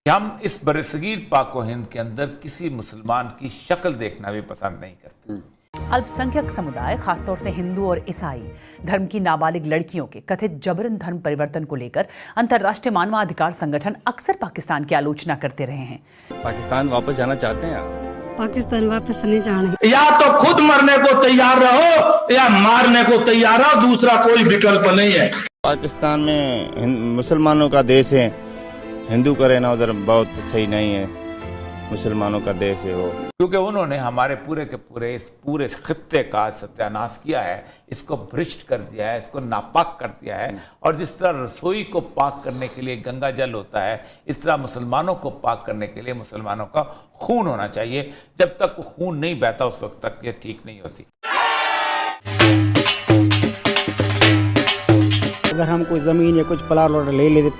हम इस बरसगीर पाक व हिंद के अंदर किसी मुसलमान की शक्ल देखना भी पसंद नहीं करते। अल्पसंख्यक समुदाय, खासतौर से हिंदू और ईसाई धर्म की नाबालिग लड़कियों के कथित जबरन धर्म परिवर्तन को लेकर अंतर्राष्ट्रीय मानवाधिकार संगठन अक्सर पाकिस्तान की आलोचना करते रहे हैं। पाकिस्तान वापस जाना चाहते हैं आप? पाकिस्तान वापस नहीं जाना। या तो खुद मरने को तैयार रहो या मारने को तैयार रहो, दूसरा कोई विकल्प नहीं है। पाकिस्तान में मुसलमानों का देश है, हिंदू का रहना उधर बहुत सही नहीं है, मुसलमानों का देश है वो। क्योंकि उन्होंने हमारे पूरे के पूरे इस पूरे खित्ते का सत्यानाश किया है, इसको भ्रष्ट कर दिया है, इसको नापाक कर दिया है। और जिस तरह रसोई को पाक करने के लिए गंगा जल होता है, इस तरह मुसलमानों को पाक करने के लिए मुसलमानों का खून होना चाहिए। जब तक वो खून नहीं बहता उस वक्त तक ये ठीक नहीं होती। अगर हम कोई ज़मीन या कुछ प्लाट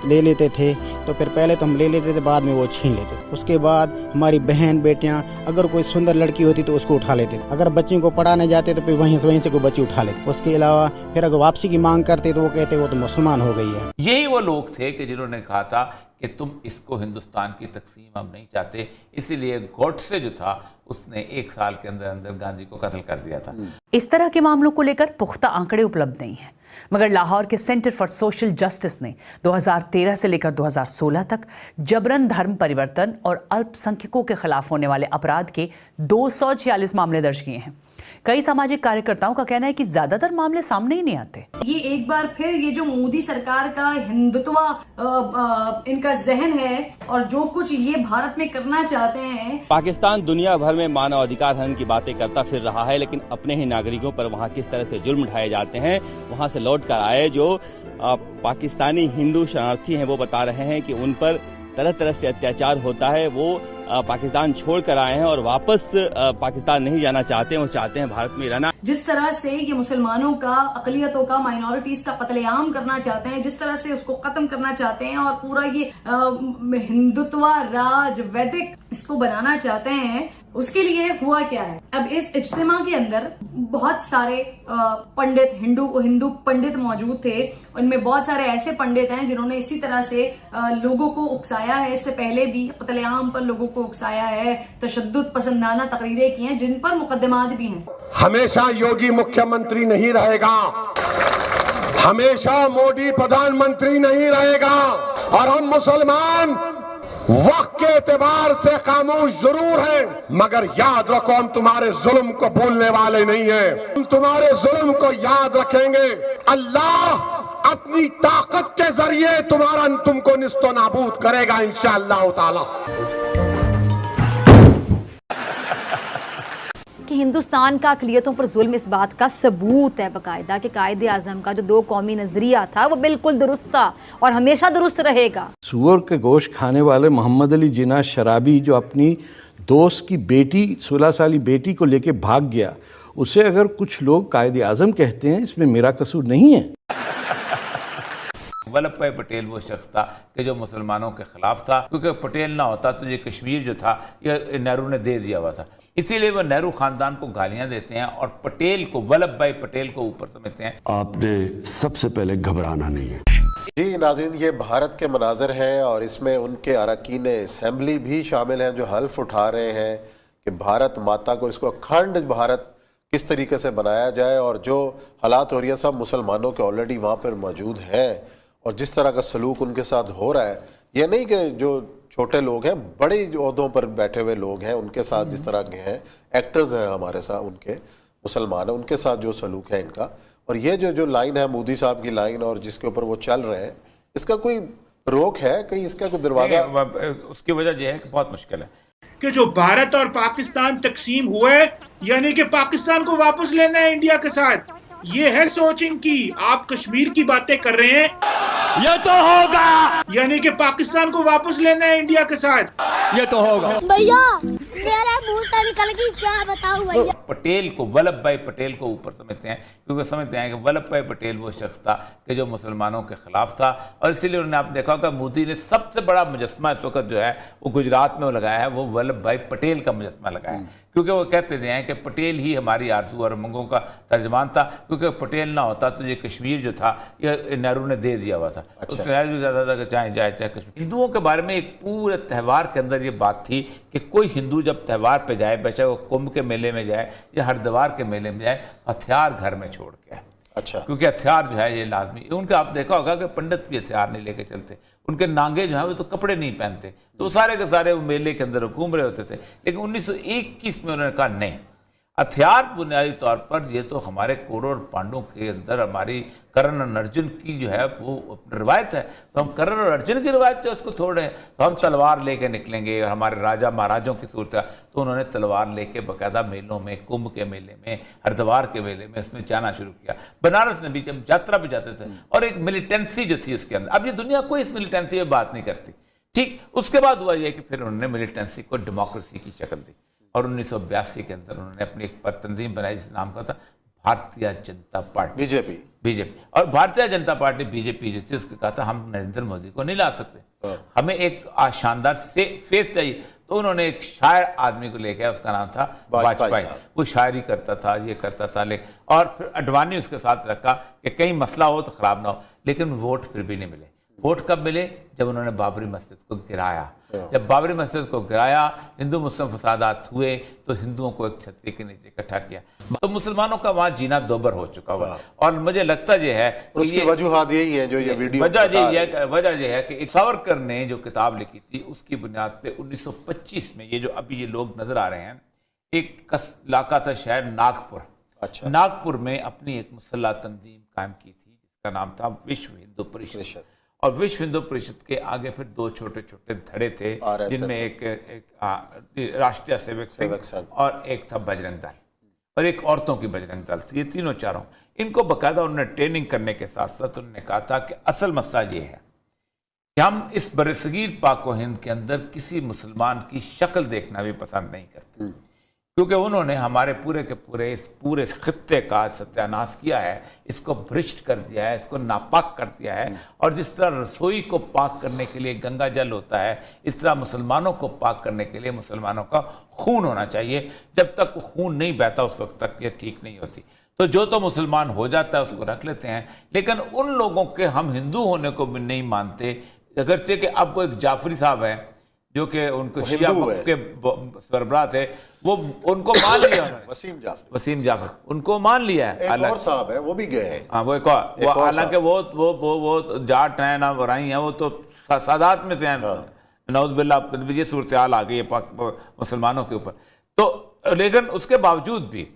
ले लेते थे तो फिर पहले तो हम ले लेते थे, बाद में वो छीन लेते। उसके बाद हमारी बहन बेटियां, अगर कोई सुंदर लड़की होती तो उसको उठा लेते। अगर बच्चियों को पढ़ाने जाते तो फिर वहीं से कोई बच्ची उठा लेते। उसके अलावा फिर अगर वापसी की मांग करते तो वो कहते वो तो मुसलमान हो गई है। यही वो लोग थे कि जिन्होंने कहा था कि तुम इसको हिंदुस्तान की तकसीम हम नहीं चाहते, इसीलिए गोडसे जो था उसने 1 साल के अंदर अंदर गांधी को कत्ल कर दिया था। इस तरह के मामलों को लेकर पुख्ता आंकड़े उपलब्ध नहीं हैं, मगर लाहौर के सेंटर फॉर सोशल जस्टिस ने 2013 से लेकर 2016 तक जबरन धर्म परिवर्तन और अल्पसंख्यकों के खिलाफ होने वाले अपराध के 246 मामले दर्ज किए हैं। कई सामाजिक कार्यकर्ताओं का कहना है कि ज्यादातर मामले सामने ही नहीं आते। ये एक बार फिर ये जो मोदी सरकार का हिंदुत्व इनका जहन है और जो कुछ ये भारत में करना चाहते हैं। पाकिस्तान दुनिया भर में मानवाधिकार हनन की बातें करता फिर रहा है, लेकिन अपने ही नागरिकों पर वहाँ किस तरह से जुल्म ढाए जाते हैं, वहाँ से लौट कर आए जो पाकिस्तानी हिंदू शरणार्थी हैं वो बता रहे हैं कि उन पर तरह तरह से अत्याचार होता है। वो पाकिस्तान छोड़ कर आए हैं और वापस पाकिस्तान नहीं जाना चाहते हैं, वो चाहते हैं भारत में रहना। जिस तरह से ये मुसलमानों का, अकलियतों का, माइनॉरिटीज का कत्लेआम करना चाहते हैं, जिस तरह से उसको खत्म करना चाहते हैं और पूरा ये हिंदुत्व राज वैदिक इसको बनाना चाहते हैं, उसके लिए हुआ क्या है। अब इस इज्तिमा के अंदर बहुत सारे पंडित, हिंदू पंडित मौजूद थे। उनमें बहुत सारे ऐसे पंडित हैं जिन्होंने इसी तरह से लोगों को उकसाया है, इससे पहले भी कत्लेआम पर लोगों को उकसाया है, तशद्दुद पसंदाना तकरीरें की हैं, जिन पर मुकदमात भी हैं। हमेशा योगी मुख्यमंत्री नहीं रहेगा, हमेशा मोदी प्रधानमंत्री नहीं रहेगा। और हम मुसलमान वक्त के एतबार से खामोश जरूर हैं, मगर याद रखो हम तुम्हारे जुल्म को भूलने वाले नहीं हैं। हम तुम्हारे जुल्म को याद रखेंगे। अल्लाह अपनी ताकत के जरिए तुमको निस्तो नाबूद करेगा इंशाअल्लाह ताला। कि हिंदुस्तान का अक़लियतों पर जुल्म इस बात का सबूत है बाकायदा कि कायदे आज़म का जो 2 कौमी नजरिया था वो बिल्कुल दुरुस्त था और हमेशा दुरुस्त रहेगा। सूअर के गोश्त खाने वाले मोहम्मद अली जिन्ना शराबी जो अपनी दोस्त की बेटी 16 साली बेटी को लेके भाग गया, उसे अगर कुछ लोग कायदे आज़म कहते हैं, इसमें मेरा कसूर नहीं है। वल्लभ भाई पटेल वो शख्स था कि जो मुसलमानों के खिलाफ था, क्योंकि पटेल ना होता तो ये कश्मीर जो था ये नेहरू ने दे दिया हुआ था। इसीलिए वो नेहरू खानदान को गालियां देते हैं और पटेल को, वल्लभ भाई पटेल को ऊपर समझते हैं। आपने सबसे पहले घबराना नहीं है। जी नाज़रीन, ये भारत के मनाज़र हैं और इसमें उनके अरकान असम्बली भी शामिल हैं जो हल्फ उठा रहे हैं कि भारत माता को, इसको अखंड भारत किस तरीके से बनाया जाए। और जो हालात हो रही है सब मुसलमानों के ऑलरेडी वहाँ पर मौजूद हैं और जिस तरह का सलूक उनके साथ हो रहा है, ये नहीं कि जो छोटे लोग हैं, बड़े ओहदों पर बैठे हुए लोग हैं, उनके साथ जिस तरह के हैं, एक्टर्स हैं हमारे साथ, उनके मुसलमान हैं, उनके साथ जो सलूक है इनका। और ये जो लाइन है मोदी साहब की लाइन और जिसके ऊपर वो चल रहे हैं, इसका कोई रोक है? कहीं इसका कोई दरवाजा? उसकी वजह यह है कि बहुत मुश्किल है कि जो भारत और पाकिस्तान तकसीम हुए, यानी कि पाकिस्तान को वापस लेना है इंडिया के साथ, ये है सोच इनकी। आप कश्मीर की बातें कर रहे हैं, ये तो होगा, यानी कि पाकिस्तान को वापस लेना है इंडिया के साथ, ये तो होगा। भैया मेरा मुंह तो निकल गई, क्या बताऊं भैया। पटेल को, वल्लभ भाई पटेल को ऊपर समझते हैं, क्योंकि समझते हैं कि वल्लभ भाई पटेल वो शख्स था कि जो मुसलमानों के खिलाफ था, और इसीलिए उन्होंने, आप देखा होगा मोदी ने सबसे बड़ा मुजस्मा इस वक्त जो है वो गुजरात में लगाया है, वो वल्लभ भाई पटेल का मुजस्मा लगाया है, क्योंकि वो कहते थे हैं कि पटेल ही हमारी आरज़ू और उमंगों का तर्जमान था, क्योंकि पटेल ना होता तो ये कश्मीर जो था ये नेहरू ने दे दिया हुआ था। अच्छा। उसने नेहरू ज़्यादा था कि चाहे जाए चाहे कश्मीर। हिंदुओं के बारे में एक पूरे त्यौहार के अंदर ये बात थी कि कोई हिंदू जब त्यौहार पे जाए, बेशक वो कुंभ के मेले में जाए या हरिद्वार के मेले में जाए, हथियार घर में छोड़ के। अच्छा। क्योंकि हथियार जो है ये लाजमी, उनके आप देखा होगा कि पंडित भी हथियार नहीं लेके चलते, उनके नांगे जो है वो तो कपड़े नहीं पहनते, तो सारे के सारे वो मेले के अंदर घूम रहे होते थे। लेकिन 1921 में उन्होंने कहा नहीं, हथियार बुनियादी तौर पर ये तो हमारे कौरव और पांडवों के अंदर हमारी कर्ण और अर्जुन की जो है वो रिवायत है, तो हम कर्ण और अर्जुन की रिवायत जो उसको छोड़ रहे हैं, तो हम तलवार लेके निकलेंगे। और हमारे राजा महाराजों की सूरत है, तो उन्होंने तलवार लेके बाकायदा मेलों में, कुंभ के मेले में, हरिद्वार के मेले में उसमें जाना शुरू किया। बनारस में भी जब यात्रा पे जाते थे, और एक मिलिटेंसी जो थी उसके अंदर, अब ये दुनिया कोई इस मिलिटेंसी में बात नहीं करती, ठीक। उसके बाद हुआ ये कि फिर उन्होंने मिलिटेंसी को डेमोक्रेसी की शक्ल दी, और 1982 के अंदर उन्होंने अपनी एक तंजीम बनाई जिस नाम का था भारतीय जनता पार्टी, बीजेपी। और भारतीय जनता पार्टी बीजेपी जो थी उसके कहा था हम नरेंद्र मोदी को नहीं ला सकते, हमें एक शानदार से फेस चाहिए। तो उन्होंने एक शायर आदमी को लेके, उसका नाम था वाजपेयी, वो शायरी करता था, ये करता था, और फिर अडवाणी उसके साथ रखा कि कहीं मसला हो तो खराब ना हो। लेकिन वोट फिर भी नहीं मिले। वोट कब मिले? जब उन्होंने बाबरी मस्जिद को गिराया। जब बाबरी मस्जिद को गिराया, हिंदू मुस्लिम फसादात हुए, तो हिंदुओं को एक छतरी के नीचे इकट्ठा किया, तो मुसलमानों का वहां जीना दोबर हो चुका हुआ। और मुझे लगता ये है उसकी वजूहात यही है जो ये वीडियो वजह यह है कि सावरकर ने जो किताब लिखी थी उसकी बुनियाद पे 1925 में ये जो अभी ये लोग नजर आ रहे हैं, एक इलाका था शहर नागपुर। अच्छा। नागपुर में अपनी एक मुसल्लह तंजीम कायम की थी जिसका नाम था विश्व हिंदू परिषद। और विश्व हिंदू परिषद के आगे फिर दो छोटे छोटे धड़े थे, जिनमें एक राष्ट्रीय सेवक संघ और एक था बजरंग दल, और एक औरतों की बजरंग दल थी। ये तीनों चारों, इनको बाकायदा उन्होंने ट्रेनिंग करने के साथ साथ उन्होंने कहा था कि असल मसला ये है कि हम इस बरसगीर पाक व हिंद के अंदर किसी मुसलमान की शक्ल देखना भी पसंद नहीं करते, क्योंकि उन्होंने हमारे पूरे के पूरे इस पूरे खित्ते का सत्यानाश किया है, इसको भ्रष्ट कर दिया है, इसको नापाक कर दिया है। और जिस तरह रसोई को पाक करने के लिए गंगा जल होता है, इस तरह मुसलमानों को पाक करने के लिए मुसलमानों का खून होना चाहिए। जब तक वो खून नहीं बहता उस वक्त तक ये ठीक नहीं होती। तो जो तो मुसलमान हो जाता है उसको रख लेते हैं, लेकिन उन लोगों के हम हिंदू होने को भी नहीं मानते। अगरचे कि अब वो एक जाफरी साहब है जो कि उनको शिया वक्फ के सरबराह थे, वो उनको मान लिया वसीम जाफर उनको मान लिया है। एक और साहब है वो भी गए हैं। हाँ, वो एक और, हालांकि वो जाट हैं ना वराई हैं, वो तो सादात में से हैं। नौज़बिल्ला ये सूरत हाल आ गई है मुसलमानों के ऊपर। तो लेकिन उसके बावजूद भी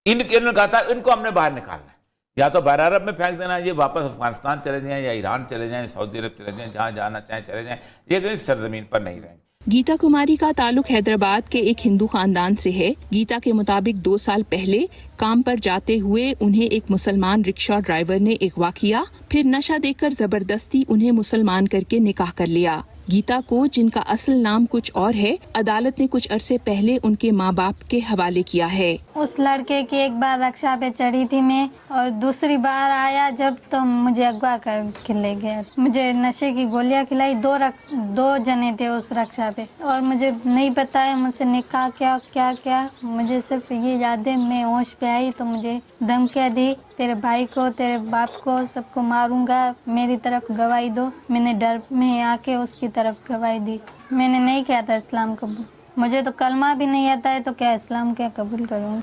इन्होंने कहा था इनको हमने बाहर निकालना है, या तो बाहर अरब में फेंक देना, ये वापस अफगानिस्तान चले जाएं या ईरान चले जाएं, सऊदी अरब चले जाएं, जहाँ जाना चाहें चले जाएं, ये कहीं सरजमीन पर नहीं रहेंगे। गीता कुमारी का ताल्लुक हैदराबाद के एक हिंदू खानदान से है। गीता के मुताबिक 2 साल पहले काम पर जाते हुए उन्हें एक मुसलमान रिक्शा ड्राइवर ने अगवा किया, फिर नशा देकर जबरदस्ती उन्हें मुसलमान करके निकाह कर लिया। गीता को, जिनका असल नाम कुछ और है, अदालत ने कुछ अरसे पहले उनके माँ बाप के हवाले किया है। उस लड़के की एक बार रक्षा पे चढ़ी थी मैं, और दूसरी बार आया जब तो मुझे अगवा कर ले गया। मुझे नशे की गोलियां खिलाई, 2 जने थे उस रक्षा पे, और मुझे नहीं बताया मुझसे निकाह क्या। मुझे सिर्फ ये याद है, मैं होश पे आई तो मुझे धमकियाँ दी, तेरे भाई को, तेरे बाप को, सबको मारूंगा, मेरी तरफ गवाही दो। मैंने डर में आके उसकी तरफ गवाही दी। मैंने नहीं किया था इस्लाम कबूल, मुझे तो कलमा भी नहीं आता है, तो क्या इस्लाम क्या कबूल करूँगी।